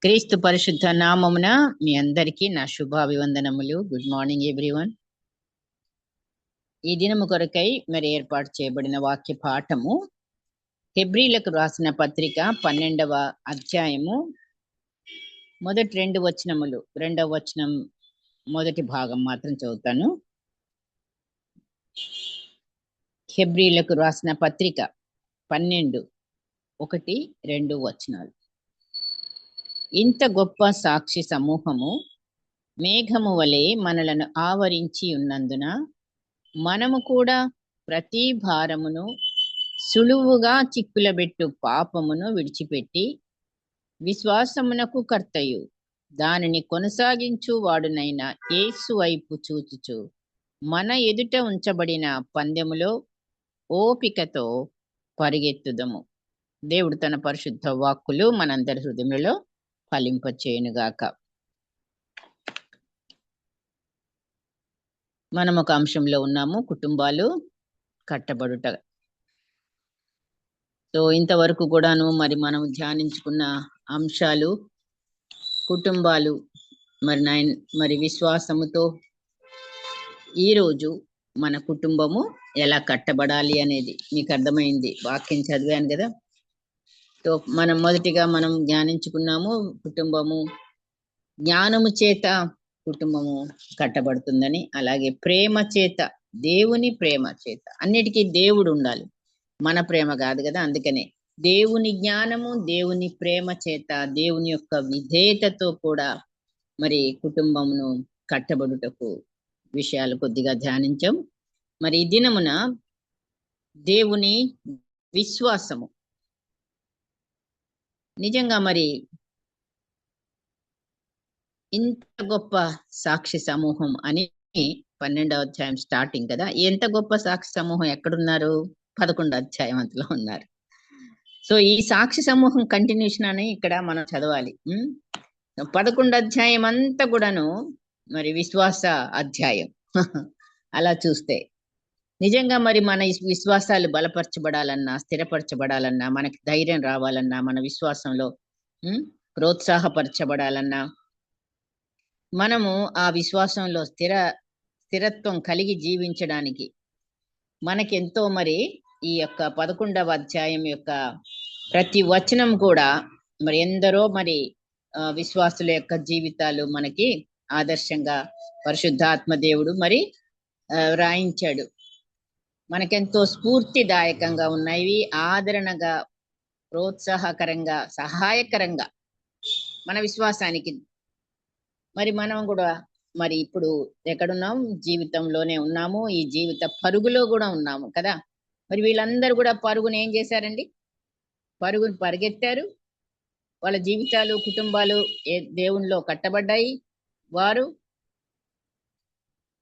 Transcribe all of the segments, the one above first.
క్రీస్తు పరిశుద్ధ నామమున మీ అందరికీ నా శుభాభివందనములు. Good morning everyone. ఈ దినము కొరకై మరి ఏర్పాటు చేయబడిన వాక్య పాఠము హెబ్రీలకు రాసిన పత్రిక 12వ అధ్యాయము మొదటి 2 వచనములు. 2వ వచనం మొదటి భాగం మాత్రం చదువుతాను. హెబ్రీలకు రాసిన పత్రిక 12:1-2 వచనాలు. ఇంత గొప్ప సాక్షి సమూహము మేఘము వలె మనలను ఆవరించి ఉన్నందున మనము కూడా ప్రతి భారమును సులువుగా చిక్కులబెట్టు పాపమును విడిచిపెట్టి విశ్వాసమునకు కర్తయు దానిని కొనసాగించు వాడునైన యేసు వైపు చూచుచు మన ఎదుట ఉంచబడిన పందెములో ఓపికతో పరిగెత్తుదము. దేవుడు తన పరిశుద్ధ వాక్కులు మనందరి హృదయంలో ఫలింపచేయునుగాక. మనం ఒక అంశంలో ఉన్నాము, కుటుంబాలు కట్టబడుట. సో ఇంతవరకు కూడాను మరి మనం ధ్యానించుకున్న అంశాలు కుటుంబాలు మరి విశ్వాసముతో ఈరోజు మన కుటుంబము ఎలా కట్టబడాలి అనేది మీకు అర్థమైంది. వాక్యం చదివాను కదా. సో మొదటిగా మనం ధ్యానించుకున్నాము కుటుంబము జ్ఞానము చేత కుటుంబము కట్టబడుతుందని, అలాగే ప్రేమ చేత, దేవుని ప్రేమ చేత. అన్నిటికీ దేవుడు ఉండాలి, మన ప్రేమ కాదు కదా. అందుకనే దేవుని జ్ఞానము, దేవుని ప్రేమ చేత, దేవుని యొక్క విధేయతతో కూడా మరి కుటుంబమును కట్టబడుటకు విషయాలు కొద్దిగా ధ్యానించాం. మరి ఈ దినమున దేవుని విశ్వాసము నిజంగా మరి ఇంత గొప్ప సాక్షి సమూహం అని 12వ అధ్యాయం స్టార్టింగ్ కదా. ఎంత గొప్ప సాక్షి సమూహం ఎక్కడున్నారు? 11వ అధ్యాయం అంతలో ఉన్నారు. సో ఈ సాక్షి సమూహం కంటిన్యూషన్ అని ఇక్కడ మనం చదవాలి. 11వ అధ్యాయం అంతా కూడాను మరి విశ్వాస అధ్యాయం. అలా చూస్తే నిజంగా మరి మన విశ్వాసాలు బలపరచబడాలన్నా, స్థిరపరచబడాలన్నా, మనకి ధైర్యం రావాలన్నా, మన విశ్వాసంలో ప్రోత్సాహపరచబడాలన్నా, మనము ఆ విశ్వాసంలో స్థిరత్వం కలిగి జీవించడానికి మనకెంతో మరి ఈ యొక్క 11వ అధ్యాయం యొక్క ప్రతి వచనం కూడా మరి ఎందరో మరి విశ్వాసుల యొక్క జీవితాలు మనకి ఆదర్శంగా పరిశుద్ధాత్మ దేవుడు మరి రాయించాడు. మనకెంతో స్ఫూర్తిదాయకంగా ఉన్నాయి, ఆదరణగా, ప్రోత్సాహకరంగా, సహాయకరంగా మన విశ్వాసానికి. మరి మనం కూడా మరి ఇప్పుడు ఎక్కడున్నాం? జీవితంలోనే ఉన్నాము, ఈ జీవిత పరుగులో కూడా ఉన్నాము కదా. మరి వీళ్ళందరూ కూడా పరుగును ఏం చేశారండి? పరుగును పరిగెత్తారు. వాళ్ళ జీవితాలు, కుటుంబాలు దేవునిలో కట్టబడ్డాయి. వారు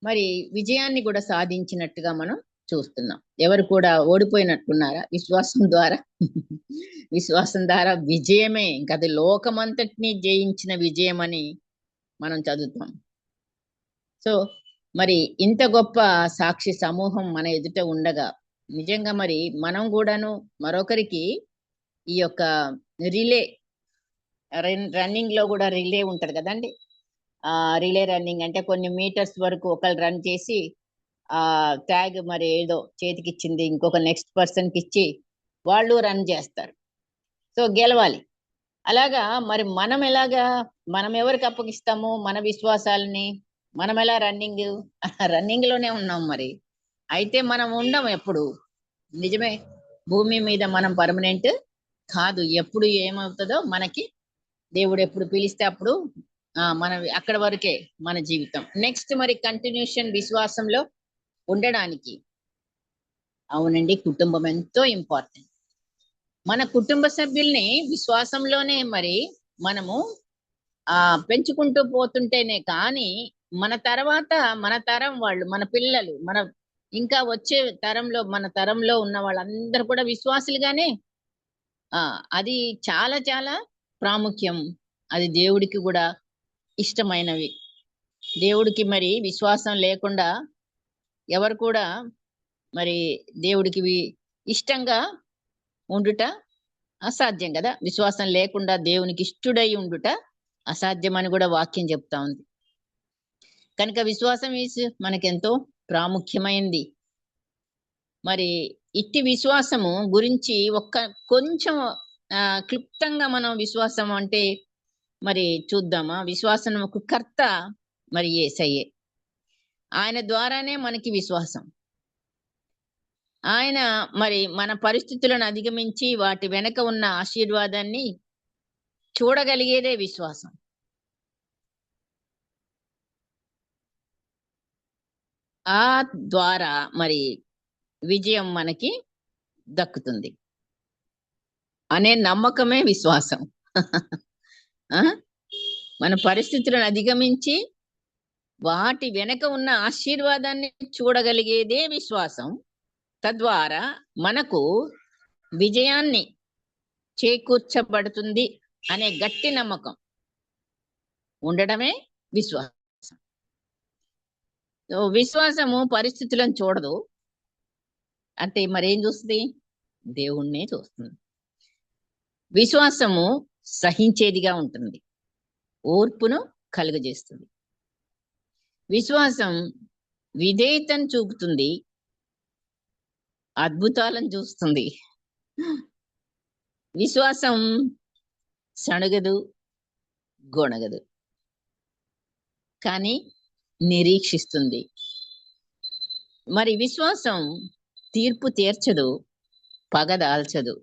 మరి విజయాన్ని కూడా సాధించినట్టుగా మనం చూస్తున్నాం. ఎవరు కూడా ఓడిపోయినట్టున్నారా? విశ్వాసం ద్వారా విశ్వాసం ద్వారా విజయమే, ఇంకా అది లోకమంతటిని జయించిన విజయం అని మనం చదువుతాం. సో మరి ఇంత గొప్ప సాక్షి సమూహం మన ఎదుట ఉండగా నిజంగా మరి మనం కూడాను మరొకరికి ఈ యొక్క రన్నింగ్ లో కూడా రిలే ఉంటది కదండి. రిలే రన్నింగ్ అంటే కొన్ని మీటర్స్ వరకు ఒకళ్ళు రన్ చేసి ఆ ట్యాగ్ మరి ఏదో చేతికి ఇచ్చింది ఇంకొక నెక్స్ట్ పర్సన్ కి ఇచ్చి వాళ్ళు రన్ చేస్తారు. సో గెలవాలి. అలాగా మరి మనం ఎవరికి అప్పగిస్తాము మన విశ్వాసాలని? మనం ఎలా రన్నింగ్ లోనే ఉన్నాం మరి. అయితే మనం ఉండం ఎప్పుడు. నిజమే, భూమి మీద మనం పర్మనెంట్ కాదు. ఎప్పుడు ఏమవుతుందో మనకి దేవుడు ఎప్పుడు పిలిస్తే అప్పుడు మనం అక్కడ వరకే మన జీవితం. నెక్స్ట్ మరి కంటిన్యూషన్ విశ్వాసంలో ఉండడానికి అవునండి, కుటుంబం ఎంతో ఇంపార్టెంట్. మన కుటుంబ సభ్యుల్ని విశ్వాసంలోనే మరి మనము పెంచుకుంటూ పోతుంటేనే కానీ మన తర్వాత మన తరం వాళ్ళు, మన పిల్లలు, మన ఇంకా వచ్చే తరంలో, మన తరంలో ఉన్న వాళ్ళందరూ కూడా విశ్వాసులుగానే. అది చాలా చాలా ప్రాముఖ్యం. అది దేవుడికి కూడా ఇష్టమైనవి. దేవుడికి మరి విశ్వాసం లేకుండా ఎవరు కూడా మరి దేవుడికి ఇష్టంగా ఉండుట అసాధ్యం కదా. విశ్వాసం లేకుండా దేవునికి ఇష్టడై ఉండుట అసాధ్యమని కూడా వాక్యం చెప్తా ఉంది. కనుక విశ్వాసం మనకెంతో ప్రాముఖ్యమైంది. మరి ఇట్టి విశ్వాసము గురించి కొంచెం క్లుప్తంగా మనం విశ్వాసం అంటే మరి చూద్దామా. విశ్వాసముకు కర్త మరి యేసయ్యే. ఆయన ద్వారానే మనకి విశ్వాసం. ఆయన మరి మన పరిస్థితులను అధిగమించి వాటి వెనక ఉన్న ఆశీర్వాదాన్ని చూడగలిగేదే విశ్వాసం. ఆ ద్వారా మరి విజయం మనకి దక్కుతుంది అనే నమ్మకమే విశ్వాసం. మన పరిస్థితులను అధిగమించి వాటి వెనక ఉన్న ఆశీర్వాదాన్ని చూడగలిగేదే విశ్వాసం. తద్వారా మనకు విజయాన్ని చేకూర్చబడుతుంది అనే గట్టి నమ్మకం ఉండడమే విశ్వాసం. విశ్వాసము పరిస్థితులను చూడదు అంటే మరేం చూస్తుంది? దేవుణ్ణే చూస్తుంది. విశ్వాసము సహించేదిగా ఉంటుంది, ఓర్పును కలుగజేస్తుంది. విశ్వాసం విధేయతను చూపుతుంది, అద్భుతాలను చూస్తుంది. విశ్వాసం సణగదు, గొణగదు, కానీ నిరీక్షిస్తుంది. మరి విశ్వాసం తీర్పు తీర్చదు, పగ దాల్చదు.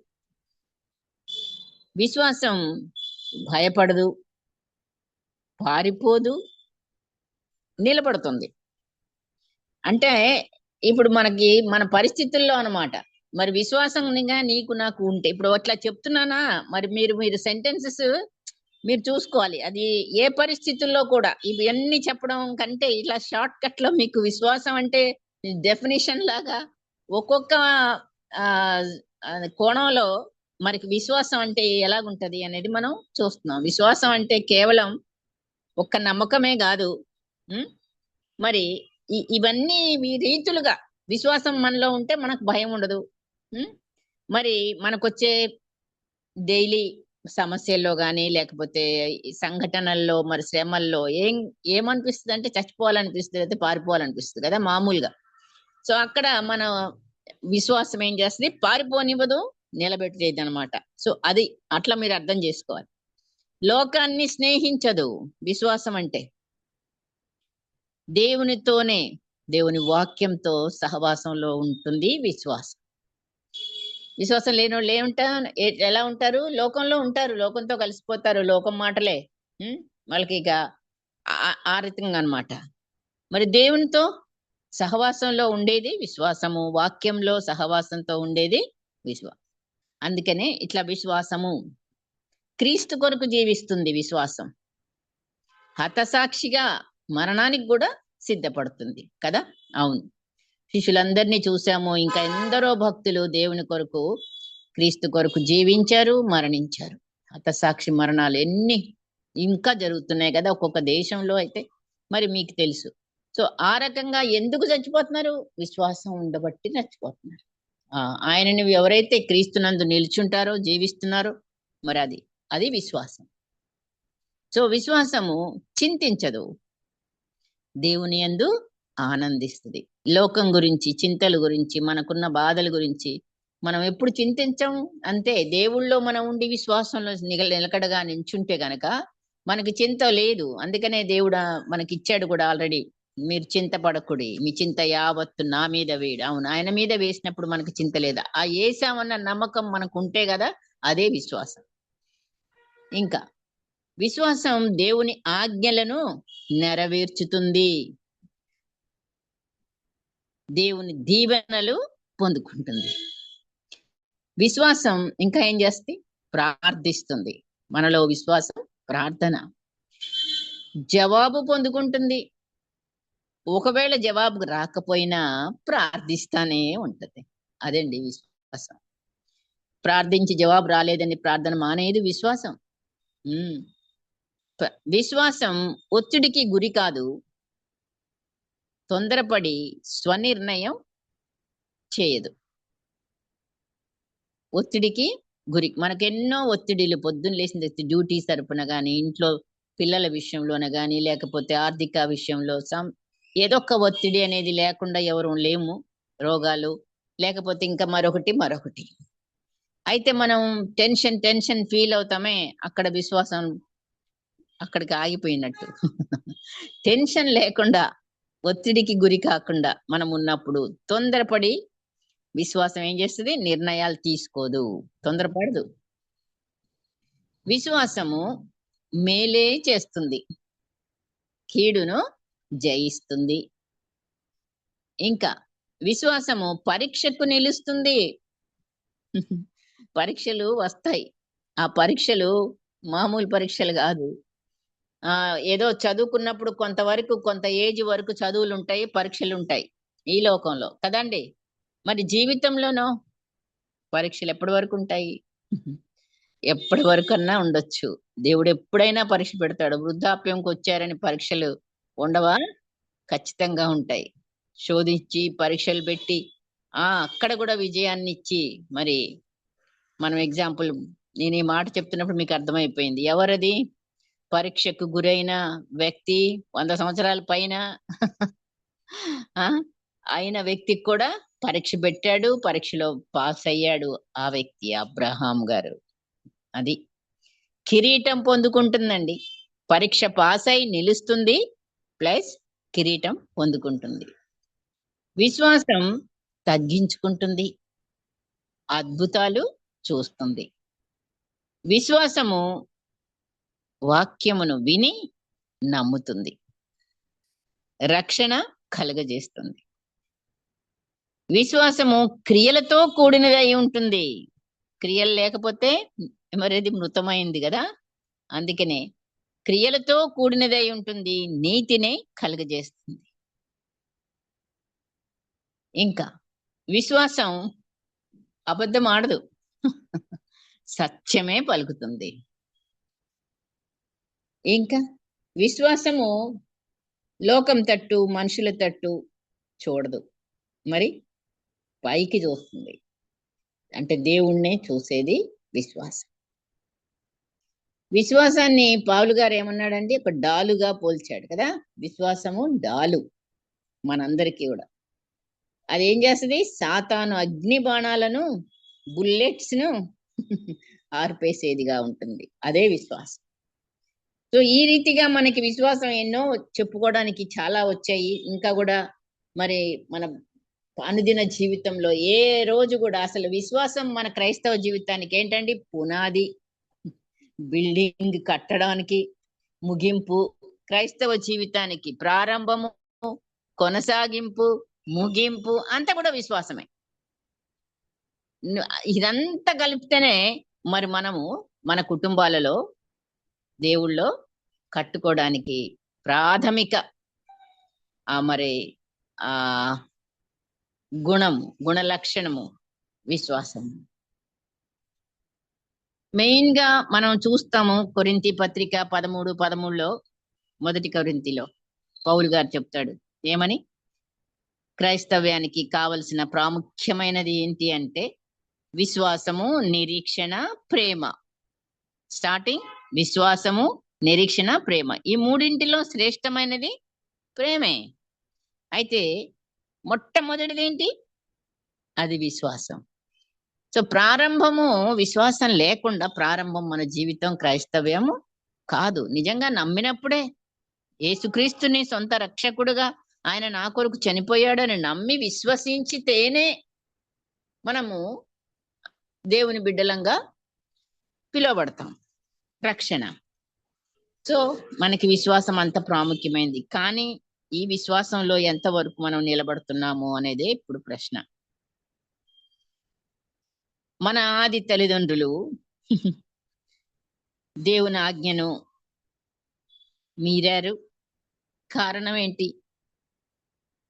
విశ్వాసం భయపడదు, పారిపోదు, నిలబడుతుంది. అంటే ఇప్పుడు మనకి మన పరిస్థితుల్లో అన్నమాట. మరి విశ్వాసంగా నీకు నాకు ఉంటే ఇప్పుడు అట్లా చెప్తున్నానా, మరి మీరు సెంటెన్సెస్ మీరు చూసుకోవాలి. అది ఏ పరిస్థితుల్లో కూడా ఇవన్నీ చెప్పడం కంటే ఇలా షార్ట్ కట్ లో మీకు విశ్వాసం అంటే డెఫినేషన్ లాగా ఒక్కొక్క కోణంలో మనకి విశ్వాసం అంటే ఎలాగుంటది అనేది మనం చూస్తున్నాం. విశ్వాసం అంటే కేవలం ఒక్క నమ్మకమే కాదు. మరి ఇవన్నీ ఈ రీతులుగా విశ్వాసం మనలో ఉంటే మనకు భయం ఉండదు. మరి మనకొచ్చే డైలీ సమస్యల్లో కానీ లేకపోతే సంఘటనల్లో మరి శ్రమల్లో ఏమనిపిస్తుంది అంటే చచ్చిపోవాలనిపిస్తుంది, అయితే పారిపోవాలనిపిస్తుంది కదా మామూలుగా. సో అక్కడ మన విశ్వాసం ఏం చేస్తుంది? పారిపోనివ్వదు, నిలబెట్టేది అనమాట. సో అది అట్లా మీరు అర్థం చేసుకోవాలి. లోకాన్ని స్నేహించదు విశ్వాసం అంటే. దేవునితోనే, దేవుని వాక్యంతో సహవాసంలో ఉంటుంది విశ్వాసం. విశ్వాసం లేని వాళ్ళు ఎలా ఉంటారు? లోకంలో ఉంటారు, లోకంతో కలిసిపోతారు, లోకం మాటలే వాళ్ళకి ఇక ఆ రీతిగా అనమాట. మరి దేవునితో సహవాసంలో ఉండేది విశ్వాసము, వాక్యంలో సహవాసంతో ఉండేది విశ్వాసం. అందుకనే ఇట్లా విశ్వాసము క్రీస్తు కొరకు జీవిస్తుంది. విశ్వాసం హతసాక్షిగా మరణానికి కూడా సిద్ధపడుతుంది కదా. అవును, శిష్యులందరినీ చూసాము. ఇంకా ఎందరో భక్తులు దేవుని కొరకు, క్రీస్తు కొరకు జీవించారు, మరణించారు. హతసాక్షి మరణాలు ఎన్ని ఇంకా జరుగుతున్నాయి కదా ఒక్కొక్క దేశంలో అయితే. మరి మీకు తెలుసు. సో ఆ రకంగా ఎందుకు చచ్చిపోతున్నారు? విశ్వాసం ఉండబట్టి చచ్చిపోతున్నారు. ఆయనని ఎవరైతే క్రీస్తునందు నిల్చుంటారో, జీవిస్తున్నారో, మరి అది విశ్వాసం. సో విశ్వాసము చింతించదు, దేవుని యందు ఆనందిస్తుంది. లోకం గురించి, చింతల గురించి, మనకున్న బాధల గురించి మనం ఎప్పుడు చింతించం. అంతే, దేవుళ్ళో మనం ఉండి విశ్వాసంలో నిలకడగా నించుంటే గనక మనకి చింత లేదు. అందుకనే దేవుడు మనకి ఇచ్చాడు కూడా ఆల్రెడీ. మీరు చింతపడకుడి, మీ చింత యావత్తు నా మీద వేడు. అవును, ఆయన మీద వేసినప్పుడు మనకి చింత లేదా? ఆ ఏసామన్న నమ్మకం మనకు ఉంటే కదా, అదే విశ్వాసం. ఇంకా విశ్వాసం దేవుని ఆజ్ఞలను నెరవేర్చుతుంది, దేవుని దీవెనలు పొందుకుంటుంది. విశ్వాసం ఇంకా ఏం చేస్తుంది? ప్రార్థిస్తుంది. మనలో విశ్వాసం ప్రార్థన, జవాబు పొందుకుంటుంది. ఒకవేళ జవాబు రాకపోయినా ప్రార్థిస్తానే ఉంటది. అదండి విశ్వాసం. ప్రార్థించి జవాబు రాలేదని ప్రార్థన మానేది విశ్వాసం. విశ్వాసం ఒత్తిడికి గురి కాదు, తొందరపడి స్వనిర్ణయం చేయదు. ఒత్తిడికి గురి, మనకెన్నో ఒత్తిడిలు, పొద్దున్న లేచిన డ్యూటీ తరపున కానీ, ఇంట్లో పిల్లల విషయంలోనే కానీ లేకపోతే ఆర్థిక విషయంలో ఏదో ఒక ఒత్తిడి అనేది లేకుండా ఎవరు లేము. రోగాలు లేకపోతే ఇంకా మరొకటి. అయితే మనం టెన్షన్ ఫీల్ అవుతామే, అక్కడ విశ్వాసం అక్కడికి ఆగిపోయినట్టు. టెన్షన్ లేకుండా, ఒత్తిడికి గురి కాకుండా మనం ఉన్నప్పుడు తొందరపడి విశ్వాసం ఏం చేస్తుంది? నిర్ణయాలు తీసుకోదు, తొందరపడదు. విశ్వాసము మేలే చేస్తుంది, కీడును జయిస్తుంది. ఇంకా విశ్వాసము పరీక్షకు నిలుస్తుంది. పరీక్షలు వస్తాయి. ఆ పరీక్షలు మామూలు పరీక్షలు కాదు. ఏదో చదువుకున్నప్పుడు కొంత ఏజ్ వరకు చదువులు ఉంటాయి, పరీక్షలు ఉంటాయి ఈ లోకంలో కదండి. మరి జీవితంలోనో పరీక్షలు ఎప్పటి వరకు ఉంటాయి? ఎప్పటి వరకన్నా ఉండొచ్చు. దేవుడు ఎప్పుడైనా పరీక్ష పెడతాడు. వృద్ధాప్యంకి వచ్చారని పరీక్షలు ఉండవా? ఖచ్చితంగా ఉంటాయి. శోధించి పరీక్షలు పెట్టి అక్కడ కూడా విజయాన్ని ఇచ్చి, మరి మనం ఎగ్జాంపుల్, నేను ఈ మాట చెప్తున్నప్పుడు మీకు అర్థమైపోయింది ఎవరది. పరీక్షకు గురైన వ్యక్తి 100 సంవత్సరాల పైన అయిన వ్యక్తికి కూడా పరీక్ష పెట్టాడు, పరీక్షలో పాస్ అయ్యాడు ఆ వ్యక్తి, అబ్రహాం గారు. అది కిరీటం పొందుకుంటుందండి. పరీక్ష పాస్ అయి నిలుస్తుంది, ప్లస్ కిరీటం పొందుకుంటుంది. విశ్వాసం తగ్గించుకుంటుంది, అద్భుతాలు చూస్తుంది. విశ్వాసము వాక్యమును విని నమ్ముతుంది, రక్షణ కలుగజేస్తుంది. విశ్వాసము క్రియలతో కూడినది అయి ఉంటుంది. క్రియలు లేకపోతే మరేది మృతమైంది కదా. అందుకనే క్రియలతో కూడినది అయి ఉంటుంది, నీతిని కలుగజేస్తుంది. ఇంకా విశ్వాసం అబద్ధం ఆడదు, సత్యమే పలుకుతుంది. ఇంకా విశ్వాసము లోకం తట్టు, మనుషుల తట్టు చూడదు, మరి పైకి చూస్తుంది. అంటే దేవుణ్ణే చూసేది విశ్వాసం. విశ్వాసాన్ని పౌలు గారు ఏమన్నాడండి? ఒక డాలుగా పోల్చాడు కదా. విశ్వాసము డాలు మనందరికీ కూడా. అదేం చేస్తుంది? సాతాను అగ్ని బాణాలను, బుల్లెట్స్ ను ఆర్పేసేదిగా ఉంటుంది. అదే విశ్వాసం. సో ఈ రీతిగా మనకి విశ్వాసం ఎన్నో చెప్పుకోవడానికి చాలా వచ్చాయి. ఇంకా కూడా మరి మన అనుదిన జీవితంలో ఏ రోజు కూడా అసలు విశ్వాసం మన క్రైస్తవ జీవితానికి ఏంటండి? పునాది, బిల్డింగ్ కట్టడానికి, ముగింపు. క్రైస్తవ జీవితానికి ప్రారంభము, కొనసాగింపు, ముగింపు అంతా కూడా విశ్వాసమే. ఇదంతా కలిపితేనే మరి మనము మన కుటుంబాలలో దేవుళ్ళో కట్టుకోవడానికి ప్రాథమిక మరి గుణ లక్షణము విశ్వాసము. మెయిన్ గా మనం చూస్తాము కొరింథీ పత్రిక 13:13లో, మొదటి కొరింథీలో పౌలు గారు చెప్తాడు ఏమని? క్రైస్తవ్యానికి కావలసిన ప్రాముఖ్యమైనది ఏంటి అంటే విశ్వాసము, నిరీక్షణ, ప్రేమ. స్టార్టింగ్ విశ్వాసము, నిరీక్షణ, ప్రేమ. ఈ మూడింటిలో శ్రేష్టమైనది ప్రేమే. అయితే మొట్టమొదటిది ఏంటి? అది విశ్వాసం. సో ప్రారంభము విశ్వాసం లేకుండా ప్రారంభం మన జీవితం క్రైస్తవ్యము కాదు. నిజంగా నమ్మినప్పుడే, యేసుక్రీస్తుని సొంత రక్షకుడుగా ఆయన నా కొరకు చనిపోయాడని నమ్మి విశ్వసించితేనే మనము దేవుని బిడ్డలంగా పిలువబడతాం, రక్షణ. సో మనకి విశ్వాసం అంత ప్రాముఖ్యమైనది. కానీ ఈ విశ్వాసంలో ఎంతవరకు మనం నిలబడుతున్నాము అనేదే ఇప్పుడు ప్రశ్న. మన ఆది తల్లిదండ్రులు దేవుని ఆజ్ఞను మీరారు. కారణం ఏంటి?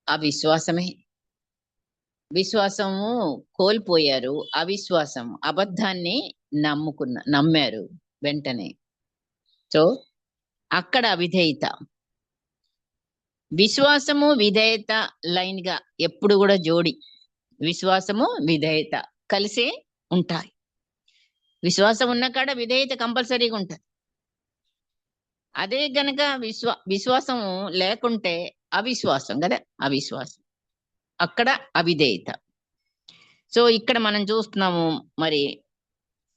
అవిశ్వాసమే. విశ్వాసము కోల్పోయారు, అవిశ్వాసం, అబద్ధాన్ని నమ్మారు వెంటనే. సో అక్కడ అవిధేయత. విశ్వాసము విధేయత లైన్ గా ఎప్పుడు కూడా జోడి. విశ్వాసము విధేయత కలిసే ఉంటాయి. విశ్వాసం ఉన్న కాడ విధేయత కంపల్సరీగా ఉంటుంది. అదే గనక విశ్వాసం లేకుంటే అవిశ్వాసం కదా, అవిశ్వాసం. అక్కడ అవిధేయత. సో ఇక్కడ మనం చూస్తున్నాము మరి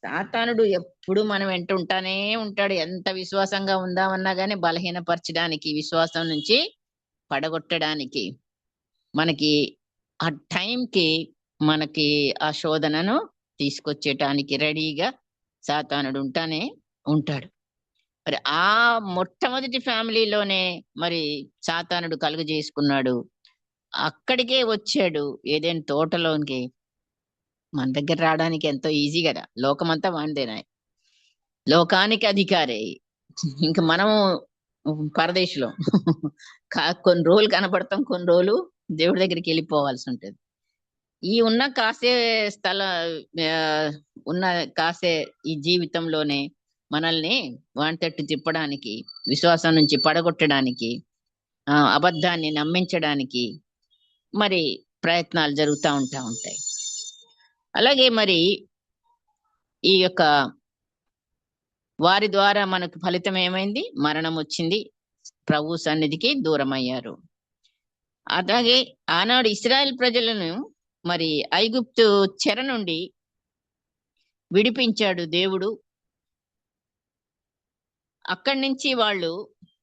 సాతానుడు ఎప్పుడు మనం వెంట ఉంటానే ఉంటాడు. ఎంత విశ్వాసంగా ఉందామన్నా గానీ బలహీనపరచడానికి, విశ్వాసం నుంచి పడగొట్టడానికి, మనకి ఆ టైంకి మనకి ఆ శోధనను తీసుకొచ్చేటానికి రెడీగా సాతానుడు ఉంటానే ఉంటాడు. మరి ఆ మొట్టమొదటి ఫ్యామిలీలోనే మరి సాతానుడు కలుగజేసుకున్నాడు. అక్కడికే వచ్చాడు ఏదైనా తోటలోనికి. మన దగ్గర రావడానికి ఎంతో ఈజీ కదా, లోకమంతా వాందేనా, లోకానికి అధికారే. ఇంక మనము పరదేశంలో కొన్ని రోజులు కనపడతాం, కొన్ని రోజులు దేవుడి దగ్గరికి వెళ్ళిపోవాల్సి ఉంటది. ఈ ఉన్న కాసే స్థల ఆ, ఉన్న కాసే ఈ జీవితంలోనే మనల్ని వాంతట్టు తిప్పడానికి, విశ్వాసం నుంచి పడగొట్టడానికి, అబద్ధాన్ని నమ్మించడానికి మరి ప్రయత్నాలు జరుగుతూ ఉంటాయి. అలాగే మరి ఈ యొక్క వారి ద్వారా మనకు ఫలితం ఏమైంది? మరణం వచ్చింది, ప్రభు సన్నిధికి దూరం అయ్యారు. అలాగే ఆనాడు ఇశ్రాయేల్ ప్రజలను మరి ఐగుప్తు చెర నుండి విడిపించాడు దేవుడు. అక్కడి నుంచి వాళ్ళు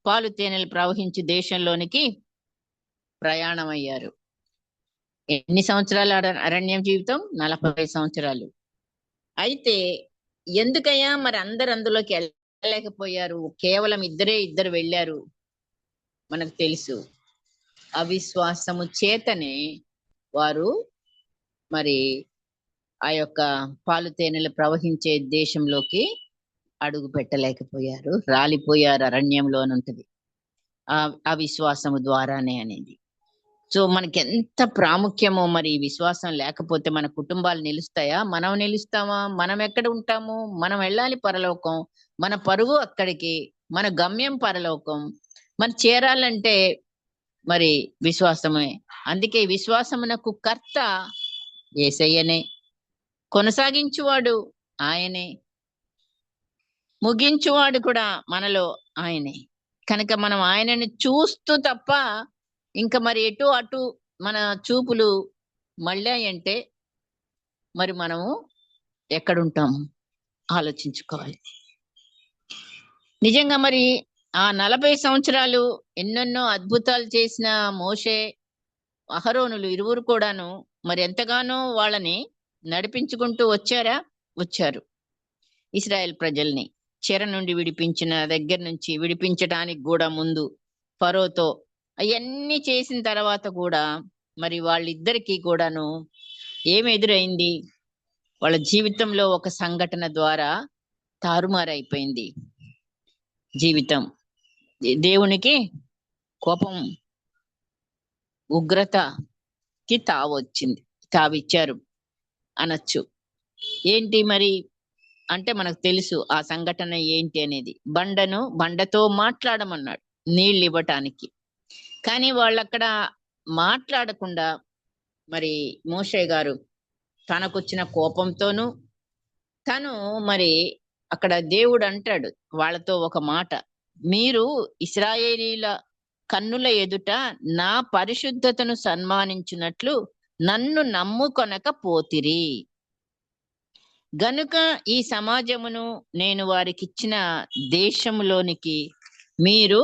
పాలు తేనెలు ప్రవహించు దేశంలోనికి ప్రయాణం అయ్యారు. ఎన్ని సంవత్సరాల అరణ్యం జీవితం? 40 సంవత్సరాలు. అయితే ఎందుకయ్యా మరి అందరు అందులోకి వెళ్ళలేకపోయారు? కేవలం ఇద్దరు వెళ్ళారు. మనకు తెలుసు, అవిశ్వాసము చేతనే వారు మరి ఆ యొక్క పాలు తేనెలు ప్రవహించే దేశంలోకి అడుగు పెట్టలేకపోయారు, రాలిపోయారు అరణ్యంలో అని ఉంటది. అవిశ్వాసము ద్వారానే అనేది. సో మనకి ఎంత ప్రాముఖ్యమో మరి విశ్వాసం లేకపోతే మన కుటుంబాలు నిలుస్తాయా? మనం నిలుస్తామా? మనం ఎక్కడ ఉంటాము? మనం వెళ్ళాలి పరలోకం, మన పరుగు అక్కడికి, మన గమ్యం పరలోకం. మన చేరాలంటే మరి విశ్వాసమే. అందుకే విశ్వాసమునకు కర్త యేసయ్యనే, కొనసాగించువాడు ఆయనే, ముగించువాడు కూడా మనలో ఆయనే. కనుక మనం ఆయనని చూస్తూ తప్ప ఇంకా మరి ఎటు అటు మన చూపులు మళ్ళాయంటే మరి మనము ఎక్కడుంటాము ఆలోచించుకోవాలి. నిజంగా మరి ఆ 40 సంవత్సరాలు ఎన్నెన్నో అద్భుతాలు చేసిన మోషే, అహరోనులు ఇరువురు కూడాను మరి ఎంతగానో వాళ్ళని నడిపించుకుంటూ వచ్చారు ఇశ్రాయేల్ ప్రజల్ని. చెర నుండి విడిపించిన దగ్గర నుంచి విడిపించడానికి కూడా ముందు ఫరోతో అవన్నీ చేసిన తర్వాత కూడా మరి వాళ్ళిద్దరికీ కూడాను ఏమి ఎదురైంది? వాళ్ళ జీవితంలో ఒక సంఘటన ద్వారా తారుమారైపోయింది జీవితం. దేవునికి కోపం, ఉగ్రతకి తావిచ్చారు అనొచ్చు. ఏంటి మరి అంటే మనకు తెలుసు ఆ సంఘటన ఏంటి అనేది. బండతో మాట్లాడమన్నాడు నీళ్ళు ఇవ్వటానికి. కానీ వాళ్ళక్కడ మాట్లాడకుండా మరి మోషే గారు తనకొచ్చిన కోపంతోనూ తను మరి అక్కడ దేవుడు అంటాడు వాళ్ళతో ఒక మాట, మీరు ఇశ్రాయేలీల కన్నుల ఎదుట నా పరిశుద్ధతను సన్మానించినట్లు నన్ను నమ్ముకొనకపోతిరి గనుక ఈ సమాజమును నేను వారికిచ్చిన దేశంలోనికి మీరు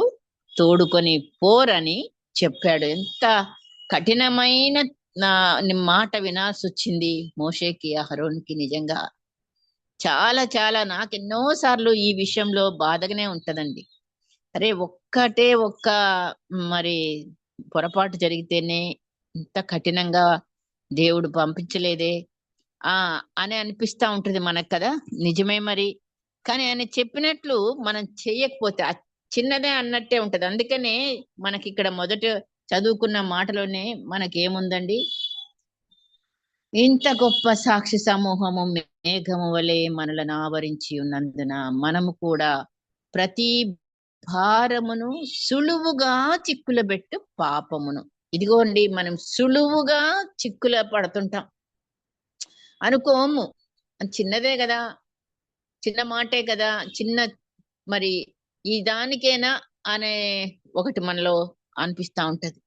తోడుకొని పోరని చెప్పాడు. ఎంత కఠినమైన మాట వినాల్సి వచ్చింది మోషేకి, అహరోన్కి. నిజంగా చాలా చాలా నాకు ఎన్నోసార్లు ఈ విషయంలో బాధగానే ఉంటదండి. అరే ఒక్క మరి పొరపాటు జరిగితేనే ఇంత కఠినంగా దేవుడు పంపించలేదే అని అనిపిస్తా ఉంటది మనకు కదా. నిజమే మరి. కానీ ఆయన చెప్పినట్లు మనం చెయ్యకపోతే చిన్నదే అన్నట్టే ఉంటది. అందుకనే మనకి ఇక్కడ మొదట చదువుకున్న మాటలోనే మనకేముందండి, ఇంత గొప్ప సాక్షి సమూహము మేఘము వలె మనలను ఆవరించి ఉన్నందున మనము కూడా ప్రతి భారమును సులువుగా చిక్కులబెట్టు పాపమును. ఇదిగోండి మనం సులువుగా చిక్కుల పడుతుంటాం అనుకోము. చిన్నదే కదా, చిన్న మాటే కదా, చిన్న మరి ఈ దానికేనా అనే ఒకటి మనలో అనిపిస్తా ఉంటది.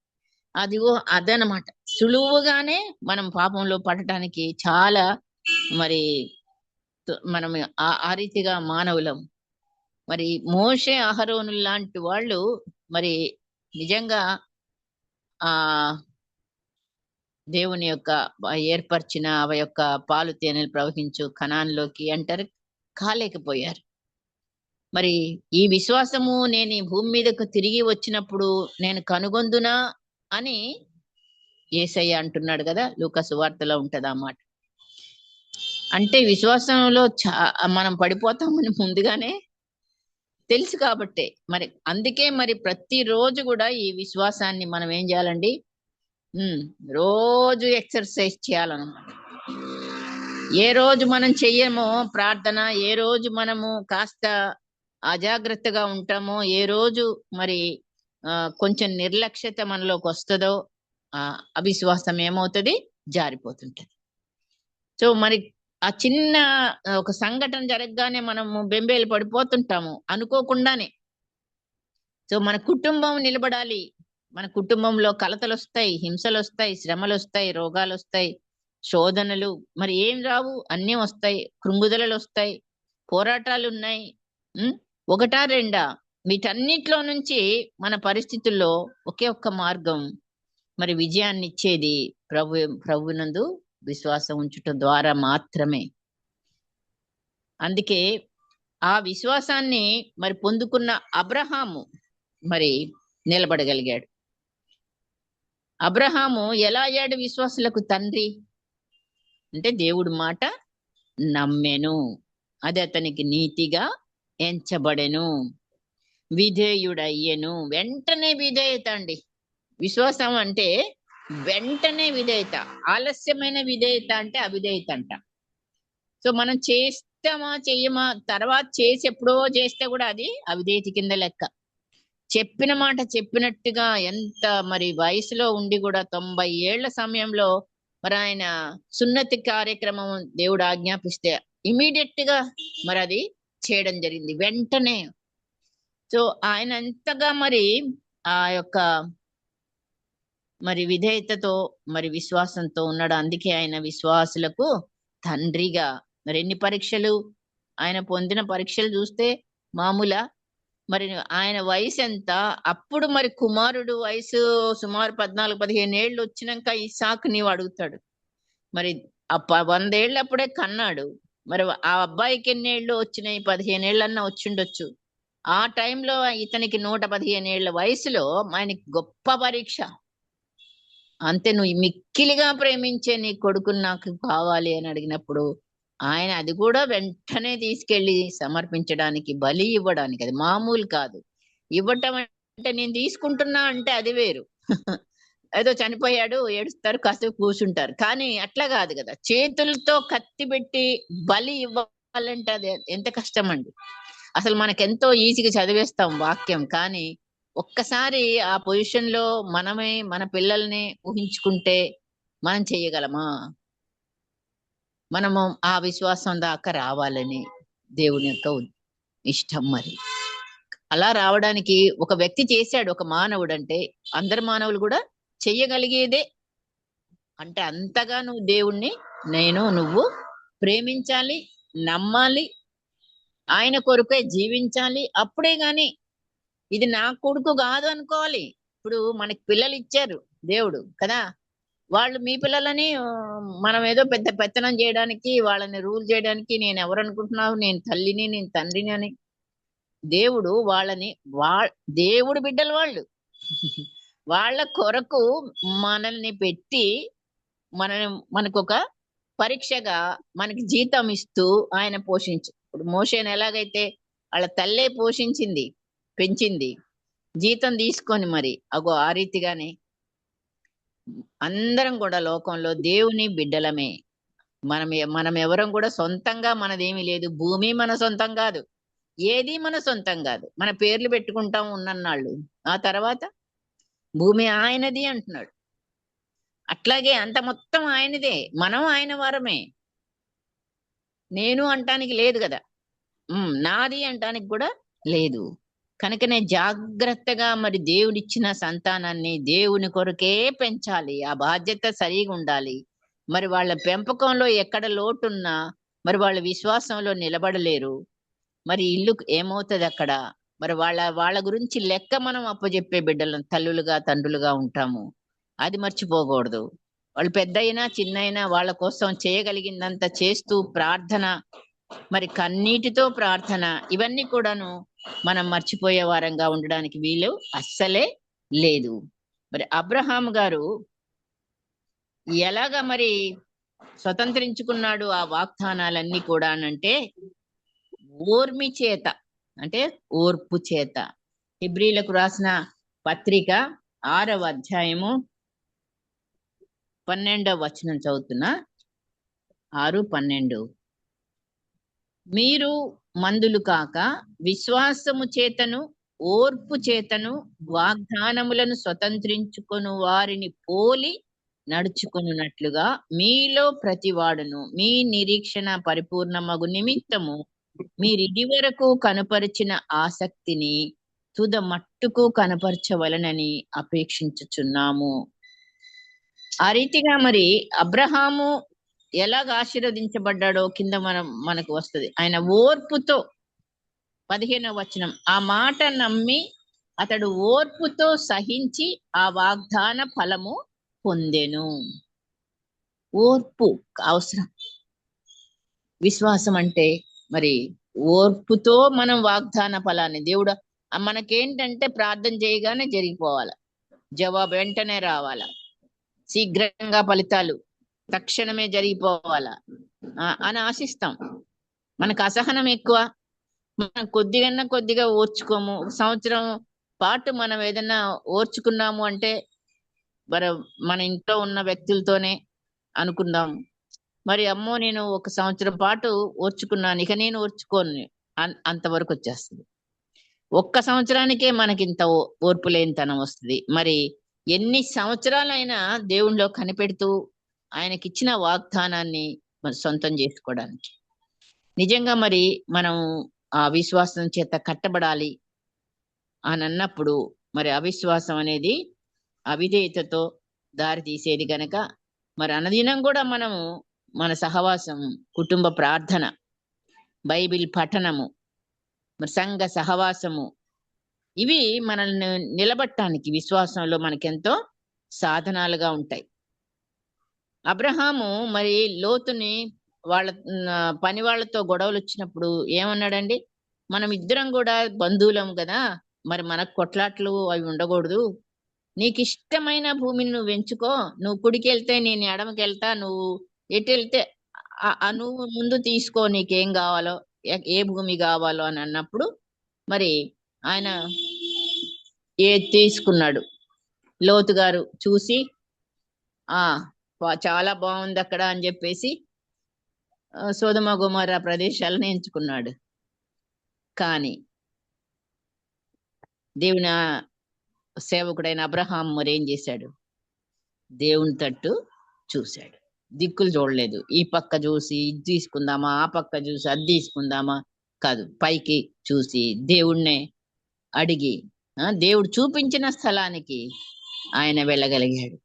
అదిగో అదనమాట. సులువుగానే మనం పాపంలో పడటానికి చాలా మరి మనం ఆ రీతిగా మానవులం. మరి మోషే అహరోను లాంటి వాళ్ళు మరి నిజంగా ఆ దేవుని యొక్క ఏర్పరిచిన అవ యొక్క పాలు తేనెలు ప్రవహించు కనాన్లోకి అంటారు, కాలేకపోయారు. మరి ఈ విశ్వాసము నేను ఈ భూమి మీదకు తిరిగి వచ్చినప్పుడు నేను కనుగొందునా అని యేసయ్య అంటున్నాడు కదా, లూకా సువార్తలో ఉంటది ఆ మాట. అంటే విశ్వాసంలో మనం పడిపోతామని ముందుగానే తెలుసు కాబట్టే మరి అందుకే మరి ప్రతిరోజు కూడా ఈ విశ్వాసాన్ని మనం ఏం చేయాలండి, రోజు ఎక్సర్సైజ్ చేయాలన్నమాట. ఏ రోజు మనం చెయ్యమో ప్రార్థన, ఏ రోజు మనము కాస్త అజాగ్రత్తగా ఉంటామో, ఏ రోజు మరి కొంచెం నిర్లక్ష్యత మనలోకి వస్తుందో అవిశ్వాసం ఏమవుతుంది, జారిపోతుంటది. సో మరి ఆ చిన్న ఒక సంఘటన జరగగానే మనము బెంబేలు పడిపోతుంటాము అనుకోకుండానే. సో మన కుటుంబం నిలబడాలి, మన కుటుంబంలో కలతలు వస్తాయి, హింసలు వస్తాయి, శ్రమలు వస్తాయి, రోగాలు వస్తాయి, శోధనలు మరి ఏం రావు, అన్నీ వస్తాయి, కృంగుదలలు వస్తాయి, పోరాటాలు ఉన్నాయి. ఒకటా రెండా, వీటన్నిటిలో నుంచి మన పరిస్థితుల్లో ఒకే ఒక్క మార్గం, మరి విజయాన్ని ఇచ్చేది ప్రభునందు విశ్వాసం ఉంచటం ద్వారా మాత్రమే. అందుకే ఆ విశ్వాసాన్ని మరి పొందుకున్న అబ్రహాము మరి నిలబడగలిగాడు. అబ్రహాము ఎలా అయ్యాడు విశ్వాసులకు తండ్రి అంటే దేవుడి మాట నమ్మెను, అది అతనికి నీతిగా ఎంచబడెను, విధేయుడయ్యెను. వెంటనే విధేయత అండి విశ్వాసం అంటే, వెంటనే విధేయత. ఆలస్యమైన విధేయత అంటే అవిధేయత అంట. సో మనం చేస్తామా చెయ్యమా తర్వాత చేసి ఎప్పుడో చేస్తే కూడా అది అవిధేయత కింద లెక్క. చెప్పిన మాట చెప్పినట్టుగా ఎంత మరి వయసులో ఉండి కూడా 90 ఏళ్ల సమయంలో మరి ఆయన సున్నతి కార్యక్రమం దేవుడు ఆజ్ఞాపిస్తే ఇమీడియట్ గా మరి అది చేయడం జరిగింది వెంటనే. సో ఆయన ఎంతగా మరి ఆ యొక్క మరి విధేయతతో మరి విశ్వాసంతో ఉన్నాడు. అందుకే ఆయన విశ్వాసులకు తండ్రిగా. మరి ఎన్ని పరీక్షలు ఆయన పొందిన పరీక్షలు చూస్తే మామూలా? మరి ఆయన వయసు ఎంత అప్పుడు, మరి కుమారుడు వయసు సుమారు 14-15 ఏళ్ళు వచ్చినాక ఇస్సాకు నీవు అడుగుతాడు. మరి 100 ఏళ్ళప్పుడే కన్నాడు. మరి ఆ అబ్బాయికి ఎన్ని ఏళ్ళు వచ్చినాయి, 15 ఏళ్ళన్నా వచ్చిండొచ్చు. ఆ టైంలో ఇతనికి 115 ఏళ్ల వయసులో ఆయనకి గొప్ప పరీక్ష. అంతే, నువ్వు మిక్కిలిగా ప్రేమించే నీ కొడుకుని నాకు కావాలి అని అడిగినప్పుడు ఆయన అది కూడా వెంటనే తీసుకెళ్లి సమర్పించడానికి, బలి ఇవ్వడానికి. అది మామూలు కాదు. ఇవ్వటం అంటే నేను తీసుకుంటున్నా అంటే అది వేరు. ఏదో చనిపోయాడు ఏడుస్తారు, కాసేపు కూర్చుంటారు. కానీ అట్లా కాదు కదా, చేతులతో కత్తి పెట్టి బలి ఇవ్వాలంటే అది ఎంత కష్టం అండి. అసలు మనకెంతో ఈజీగా చదివేస్తాం వాక్యం, కానీ ఒక్కసారి ఆ పొజిషన్ లో మనమే మన పిల్లల్ని ఊహించుకుంటే మనం చెయ్యగలమా? మనము ఆ విశ్వాసం దాకా రావాలని దేవుని యొక్క ఇష్టం. మరి అలా రావడానికి ఒక వ్యక్తి చేశాడు, ఒక మానవుడు. అంటే అందరు మానవులు కూడా చెయ్యగలిగేదే. అంటే అంతగా నువ్వు దేవుణ్ణి నువ్వు ప్రేమించాలి, నమ్మాలి, ఆయన కొరకే జీవించాలి. అప్పుడే గాని ఇది నా కొడుకు కాదు అనుకోవాలి. ఇప్పుడు మనకి పిల్లలు ఇచ్చారు దేవుడు కదా, వాళ్ళు మీ పిల్లలని మనం ఏదో పెద్ద పెత్తనం చేయడానికి, వాళ్ళని రూల్ చేయడానికి నేను ఎవరు అనుకుంటున్నావు, నేను తల్లిని, నేను తండ్రిని అని. దేవుడు వాళ్ళని దేవుడు బిడ్డలు వాళ్ళు. వాళ్ళ కొరకు మనల్ని పెట్టి మనకు ఒక పరీక్షగా మనకి జీతం ఇస్తూ ఆయన పోషించు. ఇప్పుడు మోషేని ఎలాగైతే వాళ్ళ తల్లే పోషించింది, పెంచింది, జీతం తీసుకొని మరి అగో ఆ రీతిగానే అందరం కూడా లోకంలో దేవుని బిడ్డలమే. మనం ఎవరం కూడా సొంతంగా మనదేమీ లేదు. భూమి మన సొంతం కాదు, ఏది మన సొంతం కాదు. మన పేర్లు పెట్టుకుంటాం ఉన్నన్నాళ్ళు, ఆ తర్వాత భూమి ఆయనది అంటున్నాడు. అట్లాగే అంత మొత్తం ఆయనదే, మనం ఆయన వారమే. నేను అంటానికి లేదు కదా, నాది అంటానికి కూడా లేదు. కనుకనే జాగ్రత్తగా మరి దేవుడిచ్చిన సంతానాన్ని దేవుని కొరకే పెంచాలి. ఆ బాధ్యత సరిగా ఉండాలి. మరి వాళ్ళ పెంపకంలో ఎక్కడ లోటున్నా మరి వాళ్ళ విశ్వాసంలో నిలబడలేరు. మరి ఇల్లు ఏమవుతది అక్కడ? మరి వాళ్ళ గురించి లెక్క మనం అప్పజెప్పే బిడ్డలం తల్లులుగా, తండ్రులుగా ఉంటాము. అది మర్చిపోకూడదు. వాళ్ళు పెద్దయినా, చిన్నయినా వాళ్ళ కోసం చేయగలిగిందంత చేస్తూ ప్రార్థన, మరి కన్నీటితో ప్రార్థన, ఇవన్నీ కూడాను మనం మర్చిపోయే వారంగా ఉండడానికి వీలు అస్సలే లేదు. మరి అబ్రహాం గారు ఎలాగా మరి స్వతంత్రించుకున్నాడు ఆ వాగ్దానాలన్నీ కూడా అంటే ఓర్మి చేత, అంటే ఓర్పు చేత. హెబ్రీలకు రాసిన పత్రిక 6వ అధ్యాయము 12వ వచనం చదువుతున్నా. 6:12. మీరు మందులు కాక విశ్వాసము చేతను ఓర్పు చేతను వాగ్దానములను స్వతంత్రించుకొను వారిని పోలి నడుచుకొనున్నట్లుగా మీలో ప్రతివాడును మీ నిరీక్షణ పరిపూర్ణమగు నిమిత్తము మీరిది వరకు కనపరిచిన ఆసక్తిని తుద మట్టుకు కనపరచవలనని అపేక్షించుచున్నాము. ఆ రీతిగా మరి అబ్రహాము ఎలాగ ఆశీర్వదించబడ్డాడో కింద మనకు వస్తుంది. ఆయన ఓర్పుతో 15వ వచనం, ఆ మాట నమ్మి అతడు ఓర్పుతో సహించి ఆ వాగ్దాన ఫలము పొందెను. ఓర్పు అవసరం. విశ్వాసం అంటే మరి ఓర్పుతో మనం వాగ్దాన ఫలాన్ని దేవుడు మనకేంటంటే ప్రార్థన చేయగానే జరిగిపోవాల, జవాబు వెంటనే రావాల, శీఘ్రంగా ఫలితాలు తక్షణమే జరిగిపోవాలా అని ఆశిస్తాం. మనకు అసహనం ఎక్కువ. మనం కొద్దిగా ఓర్చుకోము. సంవత్సరం పాటు మనం ఏదైనా ఓర్చుకున్నాము అంటే మరి మన ఇంట్లో ఉన్న వ్యక్తులతోనే అనుకుందాం. మరి అమ్మో నేను 1 సంవత్సరం పాటు ఓర్చుకున్నాను, ఇక నేను ఓర్చుకోను అంతవరకు వచ్చేస్తుంది. 1 సంవత్సరానికే మనకింత ఓర్పు లేనితనం వస్తుంది. మరి ఎన్ని సంవత్సరాలైనా దేవుణ్ణిలో కనిపెడుతూ ఆయనకిచ్చిన వాగ్దానాన్ని మరి సొంతం చేసుకోవడానికి నిజంగా మరి మనం ఆ విశ్వాసం చేత కట్టబడాలి అని అన్నప్పుడు మరి అవిశ్వాసం అనేది అవిధేయతతో దారి తీసేది గనక మరి అనుదినం కూడా మనము మన సహవాసం, కుటుంబ ప్రార్థన, బైబిల్ పఠనము, మరి సంఘ సహవాసము, ఇవి మనల్ని నిలబట్టడానికి విశ్వాసంలో మనకెంతో సాధనాలుగా ఉంటాయి. అబ్రహాము మరి లోతుని వాళ్ళ పని వాళ్ళతో గొడవలు వచ్చినప్పుడు ఏమన్నాడండి? మనం ఇద్దరం కూడా బంధువులం కదా, మరి మనకు కొట్లాట్లు అవి ఉండకూడదు. నీకు ఇష్టమైన భూమిని నువ్వు ఎంచుకో, నువ్వు కుడికి వెళ్తే నేను ఎడమకి వెళ్తా, నువ్వు ఎటు వెళ్తే నువ్వు ముందు తీసుకో, నీకేం కావాలో, ఏ భూమి కావాలో అని అన్నప్పుడు మరి ఆయన తీసుకున్నాడు. లోతు గారు చూసి చాలా బాగుంది అక్కడ అని చెప్పేసి సోదమ గొమొర్రా ప్రదేశాలను ఎంచుకున్నాడు. కానీ దేవుని సేవకుడైన అబ్రహాం మరి ఏం చేశాడు? దేవుని తట్టు చూశాడు, దిక్కులు చూడలేదు. ఈ పక్క చూసి ఇది తీసుకుందామా, ఆ పక్క చూసి అది తీసుకుందామా కాదు, పైకి చూసి దేవుణ్ణే అడిగి దేవుడు చూపించిన స్థలానికి ఆయన వెళ్ళగలిగాడు.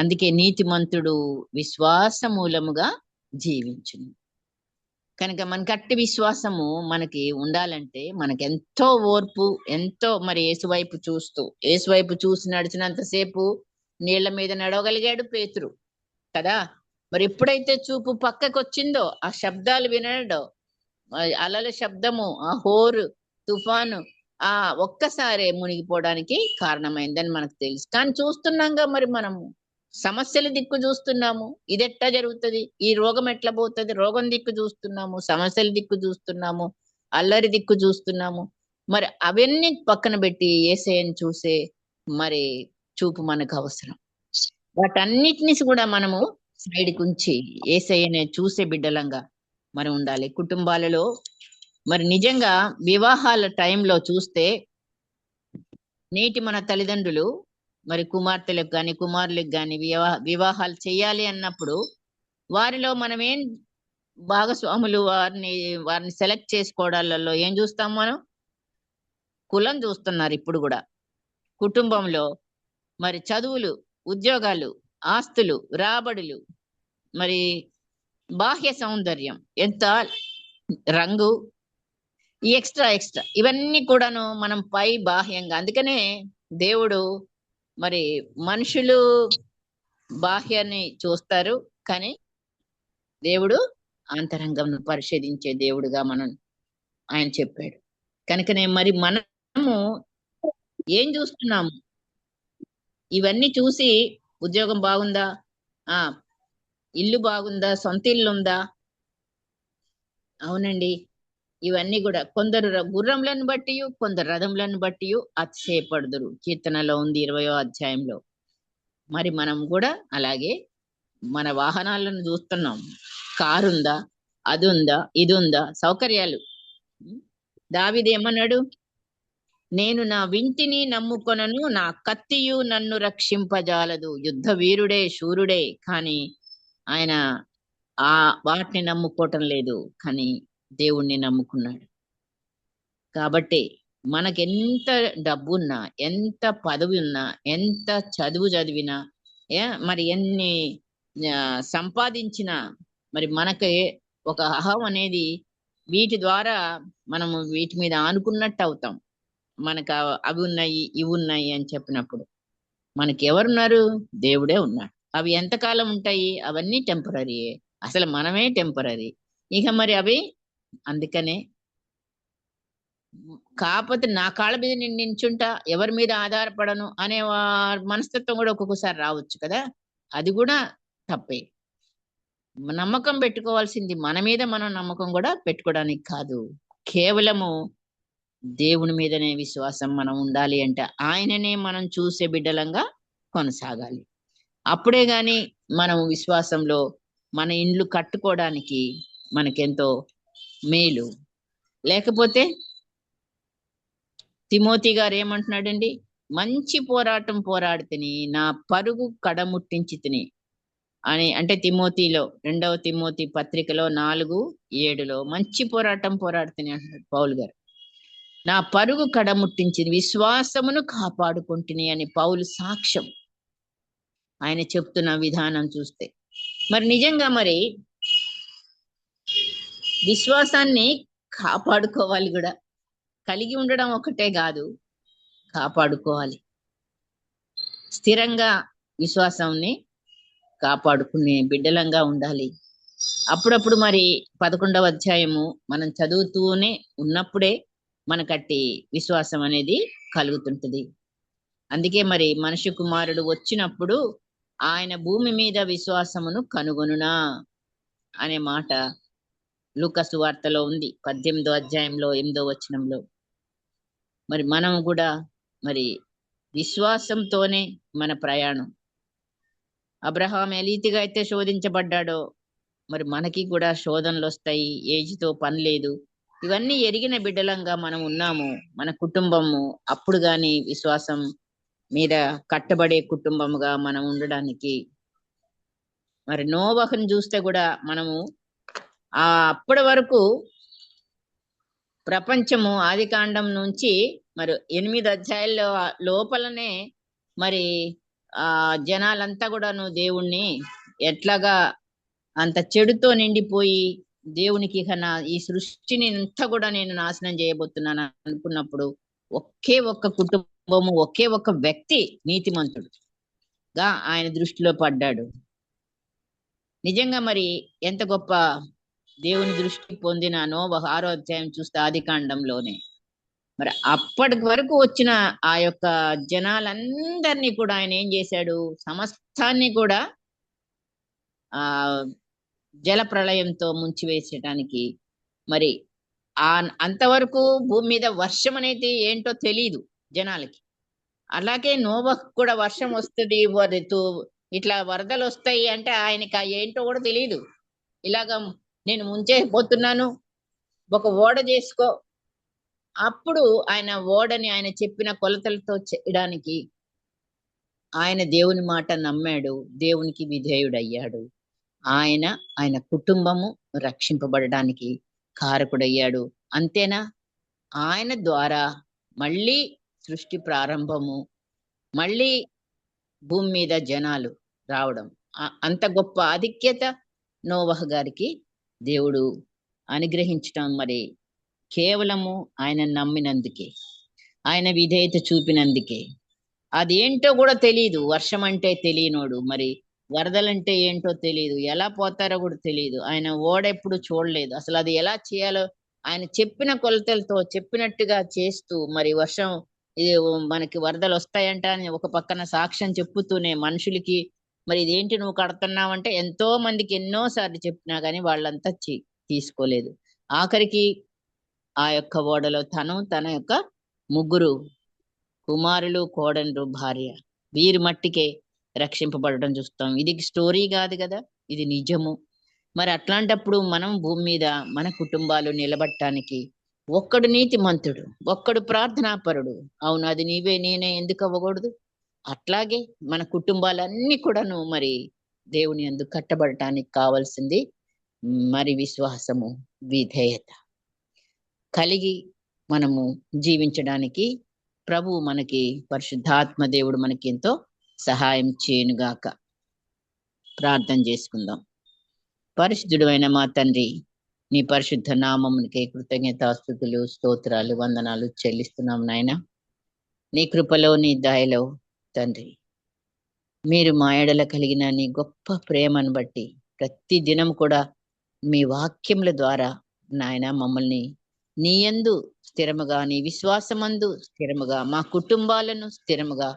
అందుకే నీతిమంతుడు విశ్వాస మూలముగా జీవించును. కనుక మనకట్టి విశ్వాసము మనకి ఉండాలంటే మనకెంతో ఓర్పు, ఎంతో మరి యేసువైపు చూసి నడిచినంతసేపు నీళ్ల మీద నడవగలిగాడు పేతురు కదా. మరి ఎప్పుడైతే చూపు పక్కకు వచ్చిందో, ఆ శబ్దాలు వినడో, అలల శబ్దము, ఆ హోరు, తుఫాను ఒక్కసారే మునిగిపోవడానికి కారణమైందని మనకు తెలుసు. కానీ చూస్తున్నాంగా మరి మనము సమస్యల దిక్కు చూస్తున్నాము, ఇది ఎట్లా జరుగుతుంది, ఈ రోగం ఎట్లా పోతుంది, రోగం దిక్కు చూస్తున్నాము, సమస్యల దిక్కు చూస్తున్నాము, అల్లరి దిక్కు చూస్తున్నాము. మరి అవన్నీ పక్కన పెట్టి యేసయ్యను చూసే మరి చూపు మనకు అవసరం. వాటన్నిటిని కూడా మనము సైడ్కి ఉంచి యేసయ్యనే చూసే బిడ్డలంగా మనం ఉండాలి. కుటుంబాలలో మరి నిజంగా వివాహాల టైంలో చూస్తే నేటి మన తల్లిదండ్రులు మరి కుమార్తెలకు కానీ కుమారులకు కానీ వివాహాలు చేయాలి అన్నప్పుడు వారిలో మనం ఏం భాగస్వాములు వారిని సెలెక్ట్ చేసుకోవడాలలో ఏం చూస్తాం? మనం కులం చూస్తున్నారు ఇప్పుడు కూడా. కుటుంబంలో మరి చదువులు, ఉద్యోగాలు, ఆస్తులు, రాబడులు, మరి బాహ్య సౌందర్యం, ఎంత రంగు, ఈ ఎక్స్ట్రా ఎక్స్ట్రా ఇవన్నీ కూడాను మనం పై బాహ్యంగా. అందుకనే దేవుడు మరి మనుషులు బాహ్యాన్ని చూస్తారు, కానీ దేవుడు అంతరంగం పరిశోధించే దేవుడుగా ఆయన చెప్పాడు. కనుకనే మరి మనము ఏం చూస్తున్నాము? ఇవన్నీ చూసి ఉద్యోగం బాగుందా, ఆ ఇల్లు బాగుందా, సొంత ఇల్లు ఉందా? అవునండి. ఇవన్నీ కూడా కొందరు గుర్రములను బట్టి, కొందరు రథములను బట్టి అతిశయపడుదురు. కీర్తనలో ఉంది 20వ అధ్యాయంలో. మరి మనం కూడా అలాగే మన వాహనాలను చూస్తున్నాం. కారు ఉందా, అది ఉందా, ఇది ఉందా, సౌకర్యాలు. దావీదు ఏమన్నాడు? నేను నా వింటిని నమ్ముకొనను, నా కత్తియు నన్ను రక్షింపజాలదు. యుద్ధ వీరుడే, శూరుడే, కానీ ఆయన వాటిని నమ్ముకోవటం లేదు, కానీ దేవుణ్ణి నమ్ముకున్నాడు. కాబట్టి మనకెంత డబ్బున్నా, ఎంత పదవి ఉన్నా, ఎంత చదువు చదివినా, మరి ఎన్ని సంపాదించినా, మరి మనకి ఒక అహం అనేది వీటి ద్వారా మనము వీటి మీద ఆనుకున్నట్టు అవుతాం. మనకు అవి ఉన్నాయి, ఇవి ఉన్నాయి అని చెప్పినప్పుడు మనకి ఎవరున్నారు? దేవుడే ఉన్నాడు. అవి ఎంతకాలం ఉంటాయి? అవన్నీ టెంపరరీయే. అసలు మనమే టెంపరరీ. ఇక మరి అవి అందుకనే కాకపోతే నా కాళ్ళ మీద నేను నించుంటా, ఎవరి మీద ఆధారపడను అనే మనస్తత్వం కూడా ఒక్కొక్కసారి రావచ్చు కదా. అది కూడా తప్పే. నమ్మకం పెట్టుకోవాల్సింది మన మీద, మనం నమ్మకం కూడా పెట్టుకోవడానికి కాదు. కేవలము దేవుని మీదనే విశ్వాసం మనం ఉండాలి అంటే ఆయననే మనం చూసే బిడ్డలంగా కొనసాగాలి. అప్పుడే గాని మనం విశ్వాసంలో మన ఇండ్లు కట్టుకోవడానికి మనకెంతో మేలు. లేకపోతే తిమోతి గారు ఏమంటున్నాడండి? మంచి పోరాటం పోరాడితిని, నా పరుగు కడముట్టించి తిని అని. అంటే తిమోతిలో 2వ తిమోతి పత్రికలో 4:7 మంచి పోరాటం పోరాడితిని అంటున్నాడు పౌలు గారు. నా పరుగు కడముట్టించింది, విశ్వాసమును కాపాడుకుంటుని అని పౌలు సాక్ష్యం. ఆయన చెప్తున్న విధానం చూస్తే మరి నిజంగా మరి విశ్వాసాన్ని కాపాడుకోవాలి కూడా. కలిగి ఉండడం ఒకటే కాదు, కాపాడుకోవాలి. స్థిరంగా విశ్వాసాన్ని కాపాడుకునే బిడ్డలంగా ఉండాలి. అప్పుడప్పుడు మరి 11వ అధ్యాయము మనం చదువుతూనే ఉన్నప్పుడే మనకట్టి విశ్వాసం అనేది కలుగుతుంటది. అందుకే మరి మనిషి కుమారుడు వచ్చినప్పుడు ఆయన భూమి మీద విశ్వాసమును కనుగొనునా అనే మాట లూకా సువార్తలో ఉంది, 18వ అధ్యాయంలో 8వ వచనంలో. మరి మనం కూడా మరి విశ్వాసంతోనే మన ప్రయాణం. అబ్రహాం ఏ రీతిగా అయితే శోధించబడ్డాడో మరి మనకి కూడా శోధనలు వస్తాయి. ఏజ్తో పని లేదు. ఇవన్నీ ఎరిగిన బిడ్డలంగా మనం ఉన్నాము. మన కుటుంబము అప్పుడు గాని విశ్వాసం మీద కట్టబడే కుటుంబముగా మనం ఉండడానికి. మరి నోవహుని చూస్తే కూడా మనము అప్పటి వరకు ప్రపంచము ఆదికాండం నుంచి మరి 8 అధ్యాయాల్లో లోపలనే మరి జనాలంతా కూడాను దేవుణ్ణి ఎట్లాగా అంత చెడుతో నిండిపోయి దేవునికి ఇక ఈ సృష్టిని అంతా కూడా నేను నాశనం చేయబోతున్నాను అనుకున్నప్పుడు ఒకే ఒక్క కుటుంబము, ఒకే ఒక్క వ్యక్తి నీతిమంతుడుగా ఆయన దృష్టిలో పడ్డాడు. నిజంగా మరి ఎంత గొప్ప దేవుని దృష్టి పొందిన నోవహు 6వ అధ్యాయం చూస్తే ఆదికాండంలోనే మరి అప్పటి వరకు వచ్చిన ఆ యొక్క జనాలందరినీ కూడా ఆయన ఏం చేశాడు? సమస్తాన్ని కూడా జల ప్రళయంతో ముంచివేసడానికి. మరి అంతవరకు భూమి మీద వర్షం అనేది ఏంటో తెలియదు జనాలకి. అలాగే నోవహు కూడా వర్షం వస్తుంది, ఇట్లా వరదలు వస్తాయి అంటే ఆయనకి ఏంటో కూడా తెలియదు. ఇలాగా నేను ముంచేపోతున్నాను, ఒక ఓడ చేసుకో. అప్పుడు ఆయన ఓడని ఆయన చెప్పిన కొలతలతో చేయడానికి ఆయన దేవుని మాట నమ్మాడు, దేవునికి విధేయుడయ్యాడు. ఆయన కుటుంబము రక్షింపబడడానికి కారకుడయ్యాడు. అంతేనా? ఆయన ద్వారా మళ్ళీ సృష్టి ప్రారంభము, మళ్ళీ భూమి మీద జనాలు రావడం, అంత గొప్ప ఆధిక్యత నోవహ్ గారికి దేవుడు అనుగ్రహించటం మరి కేవలము ఆయన నమ్మినందుకే, ఆయన విధేయత చూపినందుకే. అదేంటో కూడా తెలియదు. వర్షం అంటే తెలియనోడు, మరి వరదలంటే ఏంటో తెలియదు, ఎలా పోతారో కూడా తెలియదు. ఆయన ఓడ ఎప్పుడు చూడలేదు. అసలు అది ఎలా చేయాలో ఆయన చెప్పిన కొలతలతో చెప్పినట్టుగా చేస్తూ మరి వర్షం ఇది మనకి వరదలు వస్తాయంట అని ఒక పక్కన సాక్ష్యం చెప్పుతూనే మనుషులకి మరి ఇదేంటి నువ్వు కడుతున్నావంటే ఎంతో మందికి ఎన్నో సార్లు చెప్పినా గానీ వాళ్ళంతా తీసుకోలేదు. ఆఖరికి ఆ యొక్క ఓడలో తన యొక్క ముగ్గురు కుమారులు, కోడళ్ళు, భార్య, వీరి మట్టికే రక్షింపబడటం చూస్తాం. ఇది స్టోరీ కాదు కదా, ఇది నిజము. మరి అట్లాంటప్పుడు మనం భూమి మీద మన కుటుంబాలు నిలబడటానికి ఒక్కడు నీతిమంతుడు, ఒక్కడు ప్రార్థనాపరుడు, అవును అది నీవే నేనే ఎందుకు అవ్వకూడదు? అట్లాగే మన కుటుంబాలన్నీ కూడాను మరి దేవుని యందు కట్టబడటానికి కావాల్సింది మరి విశ్వాసము, విధేయత కలిగి మనము జీవించడానికి ప్రభువు మనకి, పరిశుద్ధాత్మ దేవుడు మనకి ఎంతో సహాయం చేయనుగాక. ప్రార్థన చేసుకుందాం. పరిశుద్ధుడు అయిన మా తండ్రి, నీ పరిశుద్ధ నామమునికే కృతజ్ఞతాస్తుతులు, స్తోత్రాలు, వందనాలు చెల్లిస్తున్నాం నాయన. నీ కృపలో, నీ దయలో తండ్రి, మీరు మా ఎడల కలిగిన నీ గొప్ప ప్రేమను బట్టి ప్రతి దినం కూడా మీ వాక్యముల ద్వారా నాయన మమ్మల్ని నీ యందు స్థిరముగా, నీ విశ్వాసమందు స్థిరముగా, మా కుటుంబాలను స్థిరముగా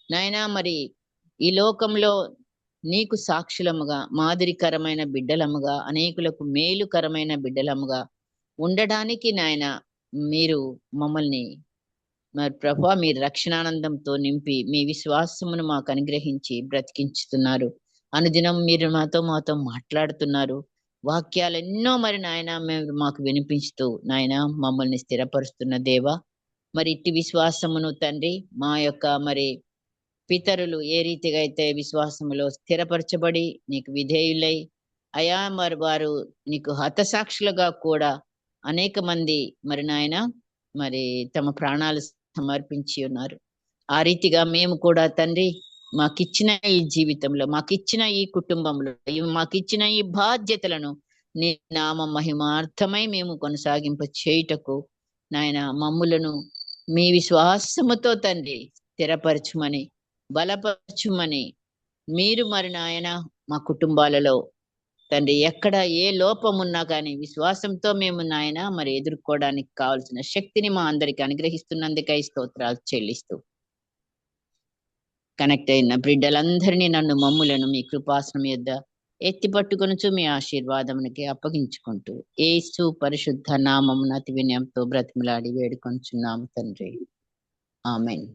నాయనా మరి ఈ లోకంలో నీకు సాక్షులముగా, మాదిరికరమైన బిడ్డలముగా, అనేకులకు మేలుకరమైన బిడ్డలముగా ఉండడానికి నాయన మీరు మమ్మల్ని మరి ప్రభా మీరు రక్షణానందంతో నింపి మీ విశ్వాసమును మాకు అనుగ్రహించి బ్రతికించుతున్నారు. అనుదినం మీరు మాతో మాట్లాడుతున్నారు. వాక్యాలు ఎన్నో మరి నాయన మేము మాకు వినిపిస్తూ నాయన మమ్మల్ని స్థిరపరుస్తున్న దేవా, మరి ఇట్టి విశ్వాసమును తండ్రి మా యొక్క మరి పితరులు ఏ రీతిగా అయితే విశ్వాసములో స్థిరపరచబడి నీకు విధేయులై అయా మరి వారు నీకు హతసాక్షులుగా కూడా అనేక మంది మరి నాయన మరి తమ ప్రాణాలు సమర్పించి ఉన్నారు. ఆ రీతిగా మేము కూడా తండ్రి మాకిచ్చిన ఈ జీవితంలో, మాకిచ్చిన ఈ కుటుంబంలో, మాకిచ్చిన ఈ బాధ్యతలను నీ నామ మహిమార్థమై మేము కొనసాగింప చేయుటకు నాయన మమ్ములను మీ విశ్వాసముతో తండ్రి స్థిరపరచుమని, బలపరచుమని మీరు మరి నాయన మా కుటుంబాలలో తండ్రి ఎక్కడ ఏ లోపం ఉన్నా కానీ విశ్వాసంతో మేము నాయన మరి ఎదుర్కోవడానికి కావాల్సిన శక్తిని మా అందరికి అనుగ్రహిస్తున్నందుకై స్తోత్రాలు చెల్లిస్తూ కనెక్ట్ అయిన బిడ్డలందరినీ నన్ను మమ్ములను మీ కృపాసనం యొద్ద ఎత్తి పట్టుకొనుచు మీ ఆశీర్వాదమునికి అప్పగించుకుంటూ యేసు పరిశుద్ధ నామమున అతి వినయంతో బ్రతిమలాడి వేడుకొంచున్నాము తండ్రి. ఆమెన్.